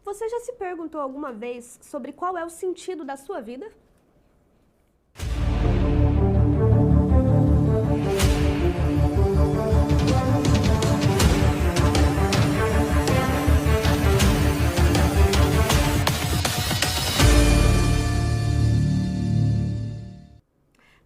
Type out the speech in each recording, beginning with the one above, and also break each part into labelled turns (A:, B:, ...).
A: Você já se perguntou alguma vez sobre qual é o sentido da sua vida?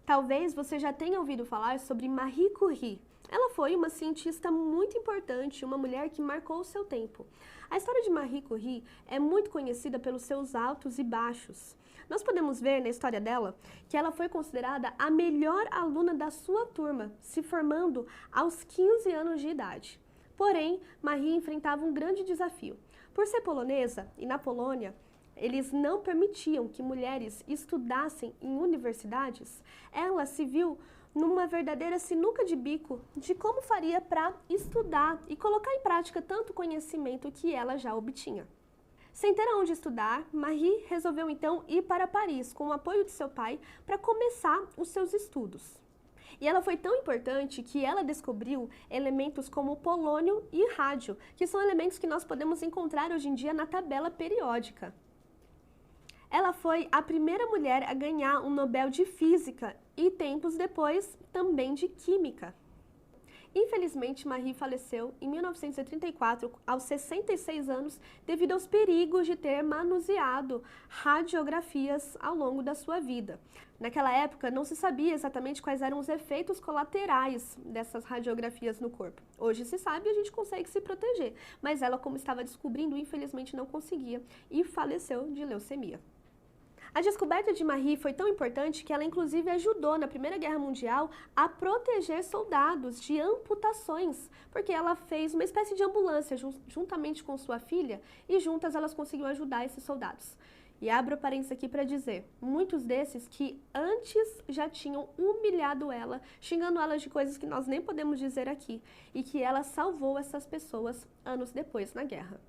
A: Talvez você já tenha ouvido falar sobre Marie Curie. Ela foi uma cientista muito importante, uma mulher que marcou o seu tempo. A história de Marie Curie é muito conhecida pelos seus altos e baixos. Nós podemos ver na história dela que ela foi considerada a melhor aluna da sua turma, se formando aos 15 anos de idade. Porém, Marie enfrentava um grande desafio. Por ser polonesa e na Polônia, eles não permitiam que mulheres estudassem em universidades. Ela se viu numa verdadeira sinuca de bico de como faria para estudar e colocar em prática tanto conhecimento que ela já obtinha. Sem ter aonde estudar, Marie resolveu então ir para Paris com o apoio de seu pai para começar os seus estudos. E ela foi tão importante que ela descobriu elementos como polônio e rádio, que são elementos que nós podemos encontrar hoje em dia na tabela periódica. Ela foi a primeira mulher a ganhar um Nobel de Física e, tempos depois, também de Química. Infelizmente, Marie faleceu em 1934, aos 66 anos, devido aos perigos de ter manuseado radiografias ao longo da sua vida. Naquela época, não se sabia exatamente quais eram os efeitos colaterais dessas radiografias no corpo. Hoje se sabe e a gente consegue se proteger, mas ela, como estava descobrindo, infelizmente não conseguia e faleceu de leucemia. A descoberta de Marie foi tão importante que ela inclusive ajudou na Primeira Guerra Mundial a proteger soldados de amputações, porque ela fez uma espécie de ambulância juntamente com sua filha e juntas elas conseguiram ajudar esses soldados. E abro parênteses aqui para dizer, muitos desses que antes já tinham humilhado ela, xingando ela de coisas que nós nem podemos dizer aqui, e que ela salvou essas pessoas anos depois na guerra.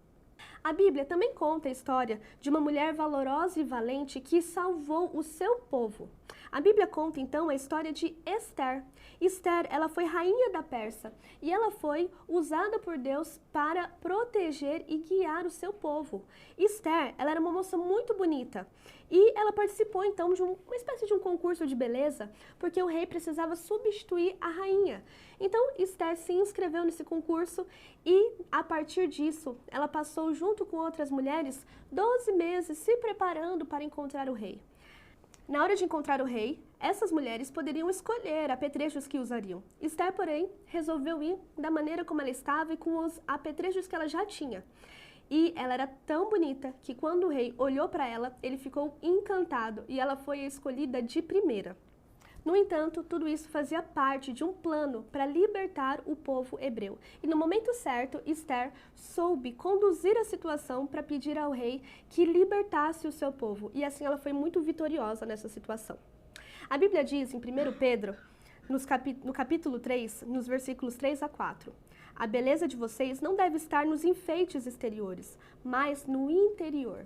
A: A Bíblia também conta a história de uma mulher valorosa e valente que salvou o seu povo. A Bíblia conta então a história de Esther. Esther, ela foi rainha da Pérsia e ela foi usada por Deus para proteger e guiar o seu povo. Esther, ela era uma moça muito bonita e ela participou então de uma espécie de um concurso de beleza, porque o rei precisava substituir a rainha. Então Esther se inscreveu nesse concurso e a partir disso ela passou junto com outras mulheres 12 meses se preparando para encontrar o rei. Na hora de encontrar o rei, essas mulheres poderiam escolher apetrechos que usariam. Esther, porém, resolveu ir da maneira como ela estava e com os apetrechos que ela já tinha. E ela era tão bonita que quando o rei olhou para ela, ele ficou encantado e ela foi a escolhida de primeira. No entanto, tudo isso fazia parte de um plano para libertar o povo hebreu. E no momento certo, Esther soube conduzir a situação para pedir ao rei que libertasse o seu povo. E assim ela foi muito vitoriosa nessa situação. A Bíblia diz em 1 Pedro, no capítulo 3, nos versículos 3 a 4, a beleza de vocês não deve estar nos enfeites exteriores, mas no interior.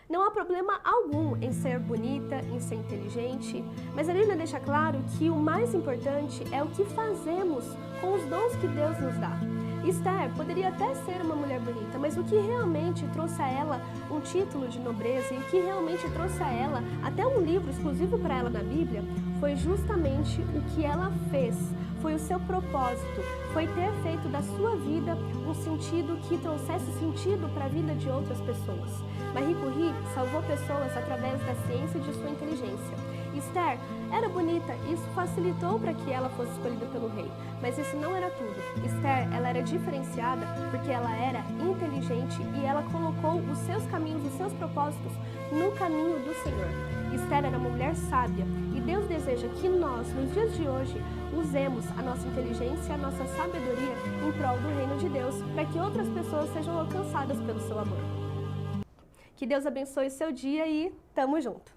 A: Não há problema algum em ser bonita, em ser inteligente, mas a Bíblia deixa claro que o mais importante é o que fazemos com os dons que Deus nos dá. Esther poderia até ser uma mulher bonita, mas o que realmente trouxe a ela um título de nobreza e o que realmente trouxe a ela até um livro exclusivo para ela na Bíblia foi justamente o que ela fez, foi o seu propósito, foi ter feito da sua vida um sentido que trouxesse sentido para a vida de outras pessoas. Marie Curie salvou pessoas através da ciência e de sua inteligência. Esther era bonita e isso facilitou para que ela fosse escolhida pelo rei, mas isso não era tudo. Esther, ela era diferenciada porque ela era inteligente e ela colocou os seus caminhos, os seus propósitos no caminho do Senhor. Esther era uma mulher sábia e Deus deseja que nós, nos dias de hoje, usemos a nossa inteligência e a nossa sabedoria em prol do reino de Deus para que outras pessoas sejam alcançadas pelo seu amor. Que Deus abençoe o seu dia e tamo junto!